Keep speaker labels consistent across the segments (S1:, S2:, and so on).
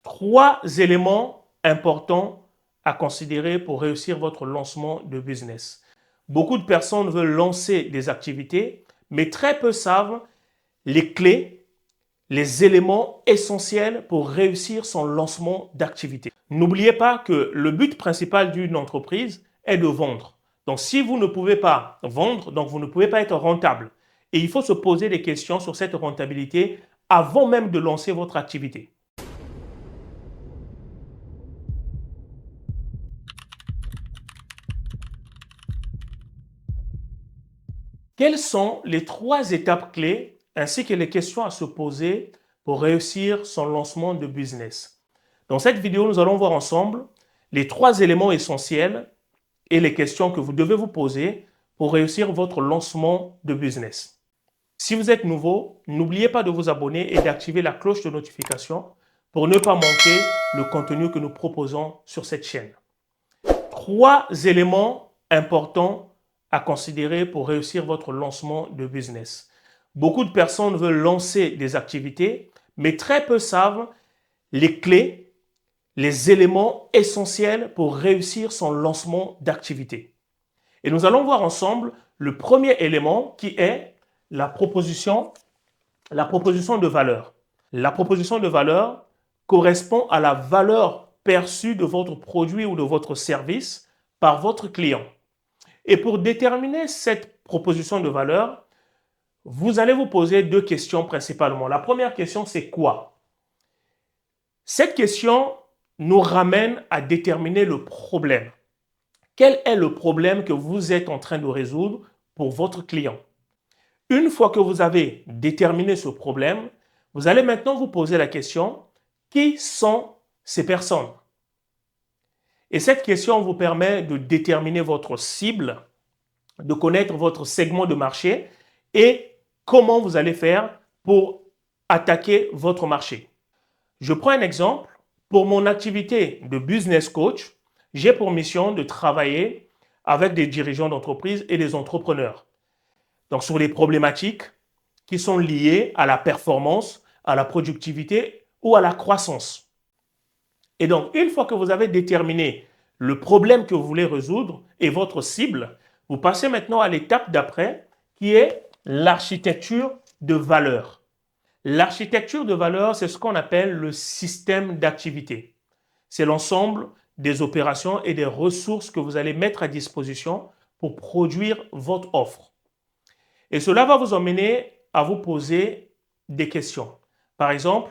S1: Trois éléments importants à considérer pour réussir votre lancement de business. Beaucoup de personnes veulent lancer des activités, mais très peu savent les clés, les éléments essentiels pour réussir son lancement d'activité. N'oubliez pas que le but principal d'une entreprise est de vendre. Donc si vous ne pouvez pas vendre, donc vous ne pouvez pas être rentable. Et il faut se poser des questions sur cette rentabilité avant même de lancer votre activité. Quelles sont les trois étapes clés ainsi que les questions à se poser pour réussir son lancement de business? Dans cette vidéo, nous allons voir ensemble les trois éléments essentiels et les questions que vous devez vous poser pour réussir votre lancement de business. Si vous êtes nouveau, n'oubliez pas de vous abonner et d'activer la cloche de notification pour ne pas manquer le contenu que nous proposons sur cette chaîne. Trois éléments importants à considérer pour réussir votre lancement de business. Beaucoup de personnes veulent lancer des activités, mais très peu savent les clés, les éléments essentiels pour réussir son lancement d'activité. Et nous allons voir ensemble le premier élément qui est la proposition de valeur. La proposition de valeur correspond à la valeur perçue de votre produit ou de votre service par votre client. Et pour déterminer cette proposition de valeur, vous allez vous poser deux questions principalement. La première question, c'est quoi? Cette question nous ramène à déterminer le problème. Quel est le problème que vous êtes en train de résoudre pour votre client? Une fois que vous avez déterminé ce problème, vous allez maintenant vous poser la question, qui sont ces personnes? Et cette question vous permet de déterminer votre cible, de connaître votre segment de marché et comment vous allez faire pour attaquer votre marché. Je prends un exemple. Pour mon activité de business coach, j'ai pour mission de travailler avec des dirigeants d'entreprise et des entrepreneurs. Donc, sur les problématiques qui sont liées à la performance, à la productivité ou à la croissance. Et donc, une fois que vous avez déterminé le problème que vous voulez résoudre et votre cible, vous passez maintenant à l'étape d'après qui est l'architecture de valeur. L'architecture de valeur, c'est ce qu'on appelle le système d'activité. C'est l'ensemble des opérations et des ressources que vous allez mettre à disposition pour produire votre offre. Et cela va vous emmener à vous poser des questions. Par exemple,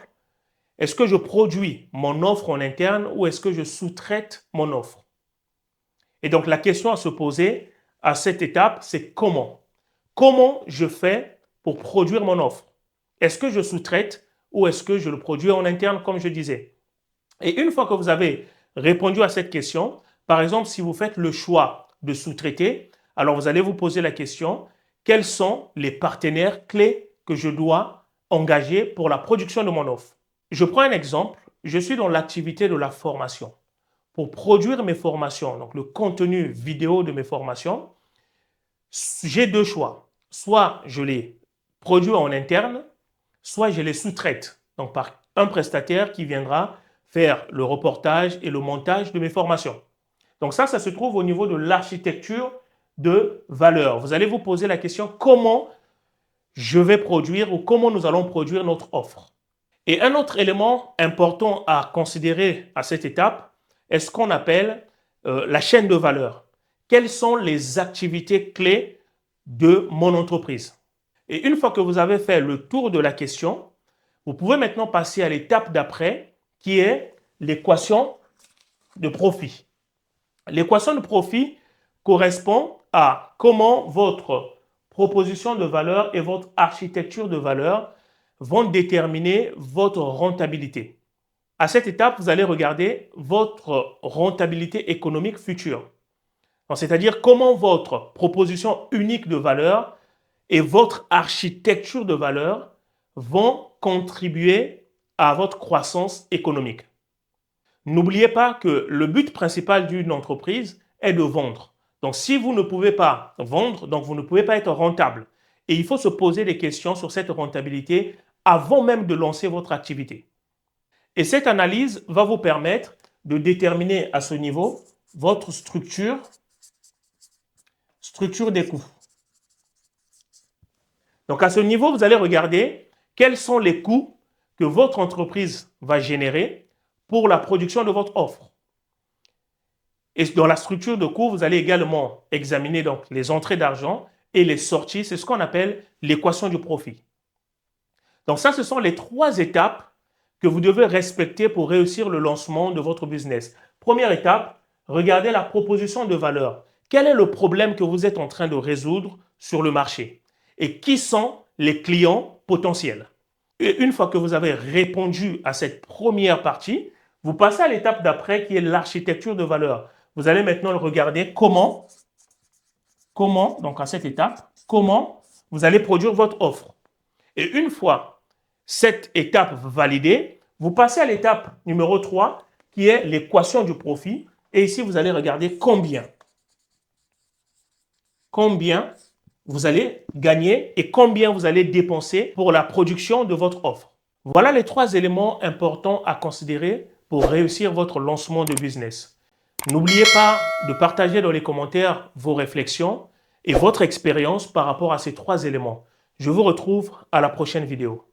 S1: est-ce que je produis mon offre en interne ou est-ce que je sous-traite mon offre? Et donc la question à se poser à cette étape, c'est comment? Comment je fais pour produire mon offre? Est-ce que je sous-traite ou est-ce que je le produis en interne, comme je disais? Et une fois que vous avez répondu à cette question, par exemple, si vous faites le choix de sous-traiter, alors vous allez vous poser la question, quels sont les partenaires clés que je dois engager pour la production de mon offre? Je prends un exemple, je suis dans l'activité de la formation. Pour produire mes formations, donc le contenu vidéo de mes formations, j'ai deux choix. Soit je les produis en interne, soit je les sous-traite, donc par un prestataire qui viendra faire le reportage et le montage de mes formations. Donc ça se trouve au niveau de l'architecture de valeur. Vous allez vous poser la question comment je vais produire ou comment nous allons produire notre offre. Et un autre élément important à considérer à cette étape est ce qu'on appelle la chaîne de valeur. Quelles sont les activités clés de mon entreprise? Et une fois que vous avez fait le tour de la question, vous pouvez maintenant passer à l'étape d'après qui est l'équation de profit. L'équation de profit correspond à comment votre proposition de valeur et votre architecture de valeur vont déterminer votre rentabilité. À cette étape, vous allez regarder votre rentabilité économique future. C'est-à-dire comment votre proposition unique de valeur et votre architecture de valeur vont contribuer à votre croissance économique. N'oubliez pas que le but principal d'une entreprise est de vendre. Donc, si vous ne pouvez pas vendre, donc vous ne pouvez pas être rentable. Et il faut se poser des questions sur cette rentabilité avant même de lancer votre activité. Et cette analyse va vous permettre de déterminer à ce niveau votre structure des coûts. Donc à ce niveau, vous allez regarder quels sont les coûts que votre entreprise va générer pour la production de votre offre. Et dans la structure de coûts, vous allez également examiner donc les entrées d'argent et les sorties. C'est ce qu'on appelle l'équation du profit. Donc ça, ce sont les 3 étapes que vous devez respecter pour réussir le lancement de votre business. Première étape, regardez la proposition de valeur. Quel est le problème que vous êtes en train de résoudre sur le marché? Et qui sont les clients potentiels? Et une fois que vous avez répondu à cette première partie, vous passez à l'étape d'après qui est l'architecture de valeur. Vous allez maintenant regarder comment, donc à cette étape, comment vous allez produire votre offre. Et une fois cette étape validée, vous passez à l'étape numéro 3 qui est l'équation du profit. Et ici, vous allez regarder combien vous allez gagner et combien vous allez dépenser pour la production de votre offre. Voilà les 3 éléments importants à considérer pour réussir votre lancement de business. N'oubliez pas de partager dans les commentaires vos réflexions et votre expérience par rapport à ces 3 éléments. Je vous retrouve à la prochaine vidéo.